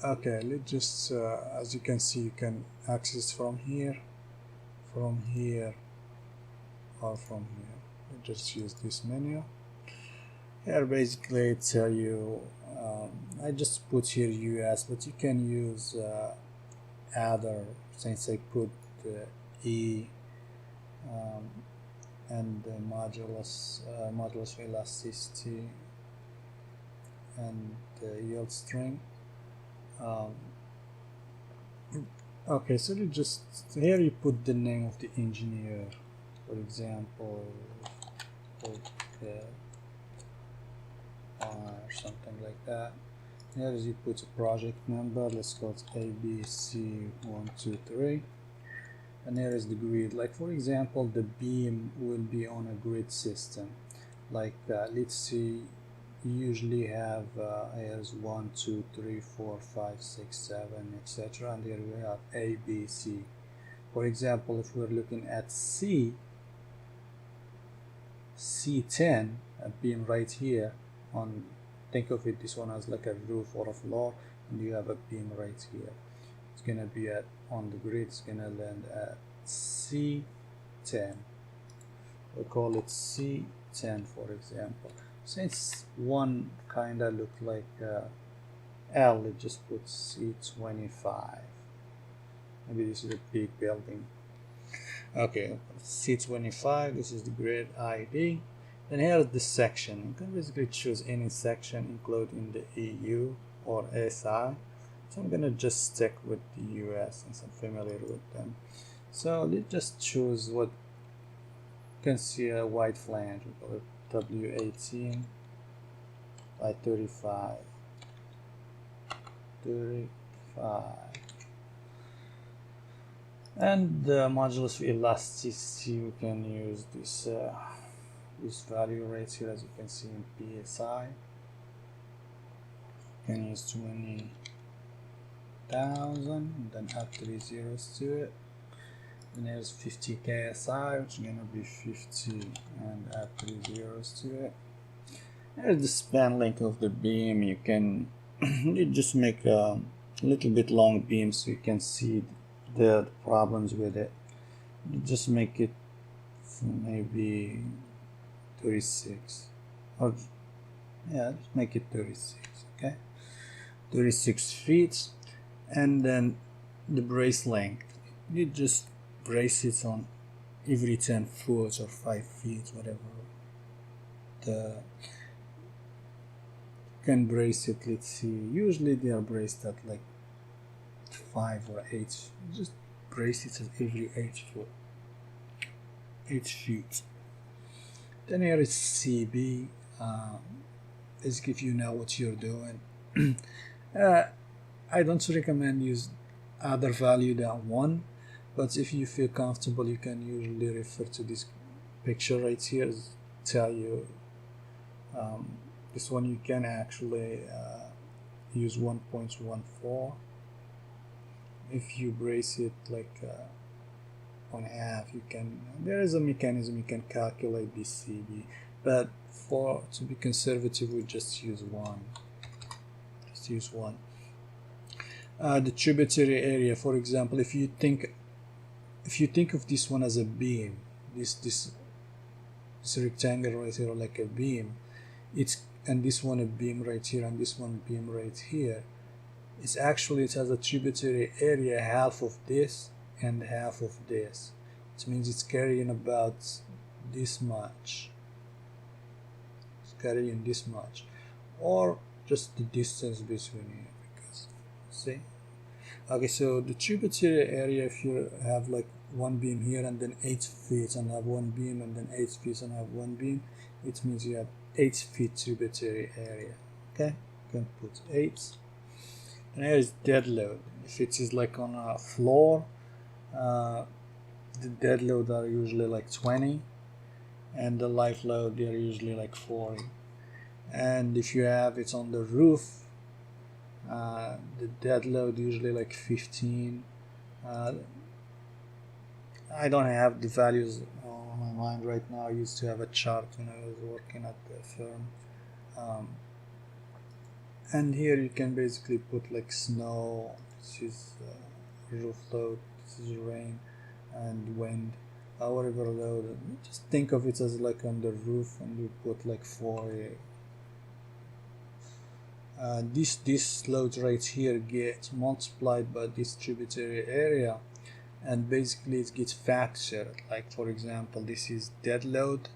Okay, let's just as you can see, you can access from here, or from here. Just use this menu. Here basically it tell you, I just put here US, but you can use other, since I put E and modulus of elasticity and yield strength. Okay, so you just here you put the name of the engineer, for example, or something like that. Here you put a project number, let's call it ABC123, and here is the grid. Like for example, the beam will be on a grid system. Like let's see, you usually have here's 1, 2, 3, 4, 5, 6, 7, etc. And here we have A, B, C. For example, if we're looking at C10, a beam right here on, think of it, this one as like a roof or a floor, and you have a beam right here. It's gonna be at on the grid, it's gonna land at C10. We'll call it C10 for example. Since one kinda look like L, it just put C25. Maybe this is a big building. Okay, C25, this is the grid ID. Then here's the section. You can basically choose any section, including the EU or SI. So I'm gonna just stick with the US since I'm familiar with them. So let's just choose what you can see, a wide flange. We call it W18 by 35. And the modulus of elasticity, we can use this value right here, as you can see in PSI. You can use 20,000 and then add 3 zeros to it. Then there's 50 KSI, which is gonna be 50, and add 3 zeros to it. There's the span length of the beam. You can you just make a little bit long beam so you can see the problems with it. You just make it maybe 36, or yeah, just make it 36. Okay, 36 feet. And then the brace length, you just brace it on every 10 foot or 5 feet, whatever. You can brace it, let's see, usually they are braced at like 5 or 8. Just brace it at every 8 feet. Then here is CB. Basically, if you know what you're doing. I don't recommend use other value than 1, but if you feel comfortable, you can usually refer to this picture right here. Tell you this one you can actually use 1.14. If you brace it like on half, you can. There is a mechanism you can calculate this CB, but to be conservative, we just use 1. Just use 1. The tributary area, for example, if you think of this one as a beam, this rectangle right here like a beam, and this one a beam right here and this one beam right here, it has a tributary area half of this and half of this. It means it's carrying about this much. It's carrying this much, or just the distance between here. Because see, okay, so the tributary area, if you have like one beam here and then 8 feet and have one beam and then 8 feet and have one beam, it means you have 8 feet tributary area. Okay, you can put 8. And here is dead load. If it is like on a floor, the dead load are usually like 20, and the life load they are usually like 40. And if you have it on the roof, the dead load usually like 15. I don't have the values on my mind right now. I used to have a chart when I was working at the firm. And here you can basically put like snow, this is roof load, this is rain and wind, whatever load. Just think of it as like on the roof, and you put like for this load right here gets multiplied by this tributary area, and basically it gets factored. Like for example, this is dead load.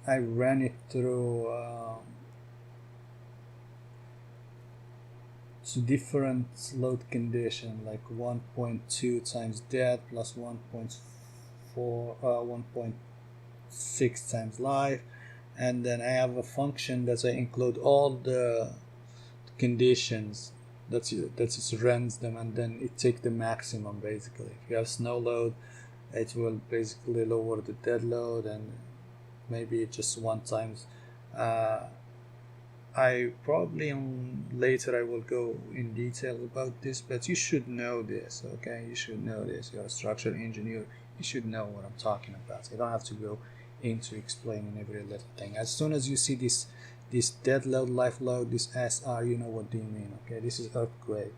I ran it through different load condition, like 1.2 times dead plus 1.6 times live, and then I have a function that I include all the conditions that it runs them, and then it takes the maximum. Basically, if you have snow load, it will basically lower the dead load, and maybe just one times. I probably later I will go in detail about this, but you should know this, okay? You should know this. You're a structural engineer. You should know what I'm talking about. You don't have to go into explaining every little thing. As soon as you see this dead load, life load, this SR, you know what do you mean, okay? This is earthquake.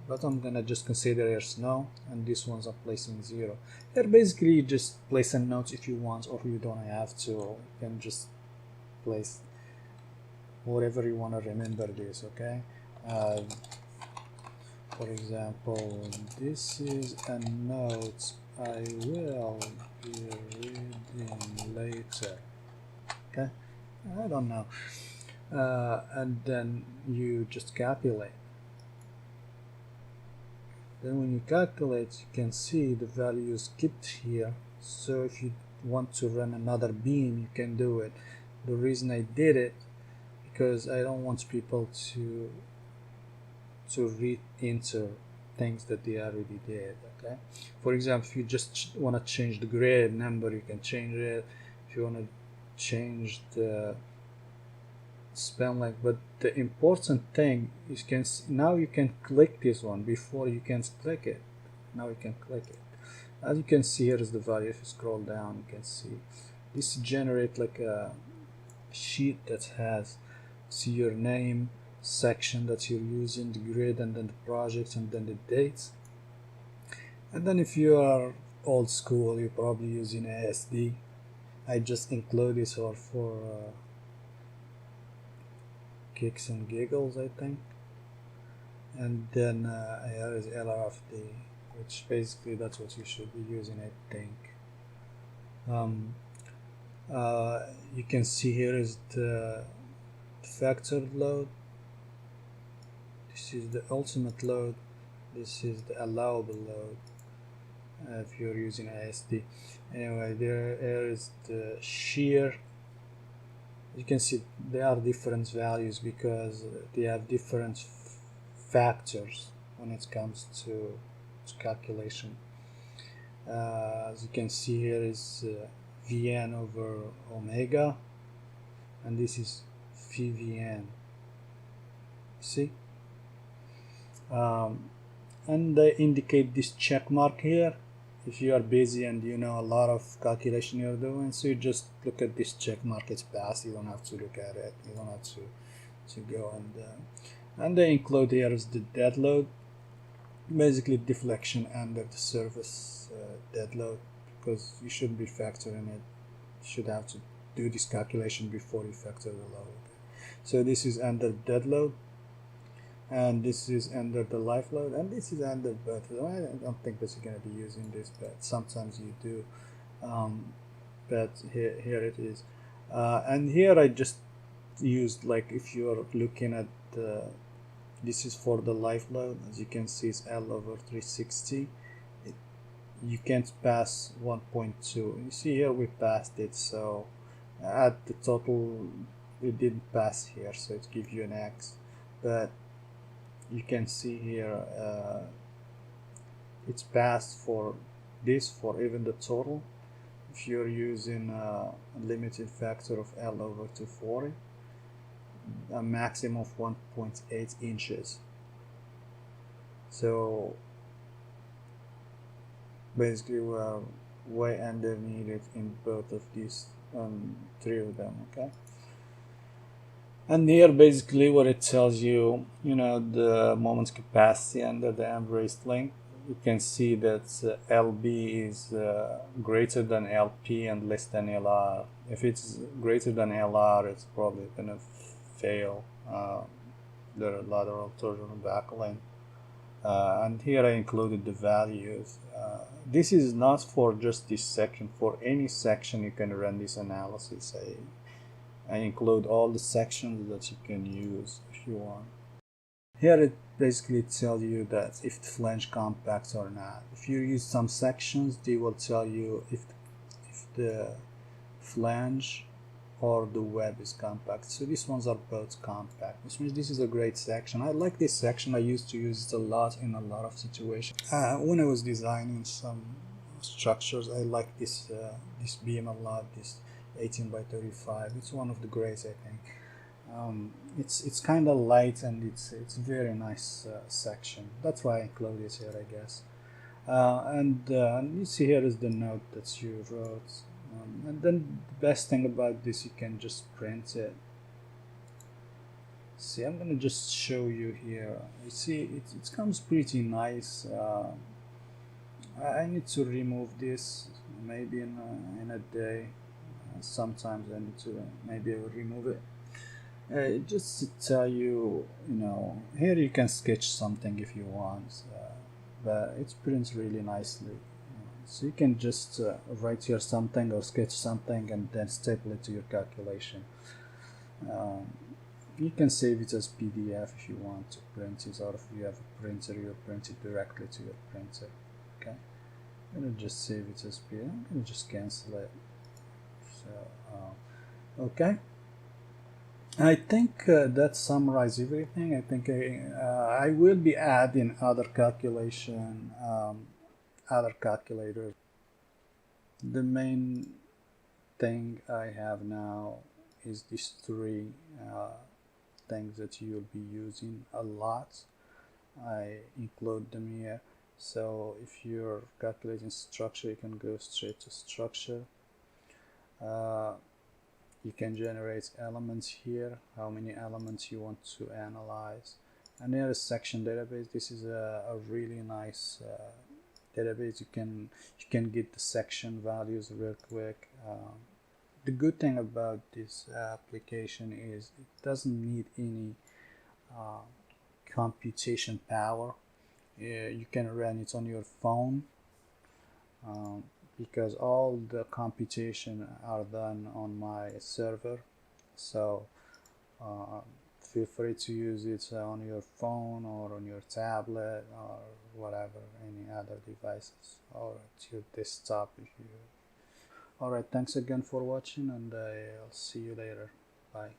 But I'm gonna just consider here snow, and this one's I'm placing 0. Here basically you just place a note if you want, or you don't have to. You can just place whatever you want to remember this, okay? For example, this is a note I will be reading later, okay? I don't know. And then you just calculate. Then when you calculate, you can see the value skipped here. So if you want to run another beam, you can do it. The reason I did it, because I don't want people to re-enter things that they already did, okay? For example, if you just want to change the grade number, you can change it. If you want to change the span length, but the important thing is now you can click this one. Before you can't click it, now you can click it. As you can see, here is the value. If you scroll down, you can see this generate like a sheet that has your name, section that you're using, the grid, and then the project, and then the dates. And then if you are old school, you're probably using ASD. I just include this for kicks and giggles, I think. And then here is LRFD, which basically that's what you should be using, I think. You can see here is the factored load. This is the ultimate load. This is the allowable load if you're using ASD. Anyway, there is the shear. You can see there are different values because they have different factors when it comes to calculation. As you can see, here is Vn over omega, and this is phi Vn. See? And they indicate this check mark here if you are busy and you know a lot of calculation you're doing. So you just look at this check mark, it's passed. You don't have to look at it. You don't have to go and they include here is the dead load, basically deflection under the surface dead load, because you shouldn't be factoring it. You should have to do this calculation before you factor the load. So this is under dead load, and this is under the life load, and this is under both. I don't think that you're going to be using this, but sometimes you do. But here it is, and here I just used, like, if you're looking at this is for the life load. As you can see, it's L over 360. You can't pass 1.2. You see here we passed it, so at the total we didn't pass here, so it gives you an X. But you can see here it's passed for this, for even the total. If you're using a limiting factor of L over 240, a maximum of 1.8 inches. So basically we are way underneath it in both of these, 3 of them, okay? And here basically what it tells you, the moment capacity under the embraced length. You can see that LB is greater than LP and less than LR. If it's greater than LR, it's probably going to fail the lateral torsional back length. And here I included the values. This is not for just this section. For any section you can run this analysis. I include all the sections that you can use if you want. Here it basically tells you that if the flange compacts or not. If you use some sections, they will tell you if the flange or the web is compact. So these ones are both compact, which means this is a great section. I like this section. I used to use it a lot in a lot of situations. When I was designing some structures, I like this beam a lot, this 18 by 35. It's one of the greats, I think. It's kind of light and it's very nice section. That's why I include it here, I guess. And you see here is the note that you wrote. And then the best thing about this, you can just print it. See, I'm gonna just show you here. You see, it comes pretty nice. I need to remove this maybe in a day. Sometimes I need to maybe I will remove it. Just to tell you, here you can sketch something if you want, but it prints really nicely. So you can just write here something or sketch something and then staple it to your calculation. You can save it as PDF if you want to print it, or if you have a printer, you'll print it directly to your printer. Okay, I'm gonna just save it as PDF. I'm gonna just cancel it. So, okay. I think that summarizes everything. I think I will be adding other calculators. The main thing I have now is these three things that you'll be using a lot. I include them here. So if you're calculating structure, you can go straight to structure. You can generate elements here, how many elements you want to analyze. And there is section database. This is a really nice database. You can get the section values real quick. The good thing about this application is it doesn't need any computation power. You can run it on your phone. Because all the computation are done on my server, so feel free to use it on your phone or on your tablet or whatever, any other devices, or at your desktop if you. Alright, thanks again for watching, and I'll see you later. Bye.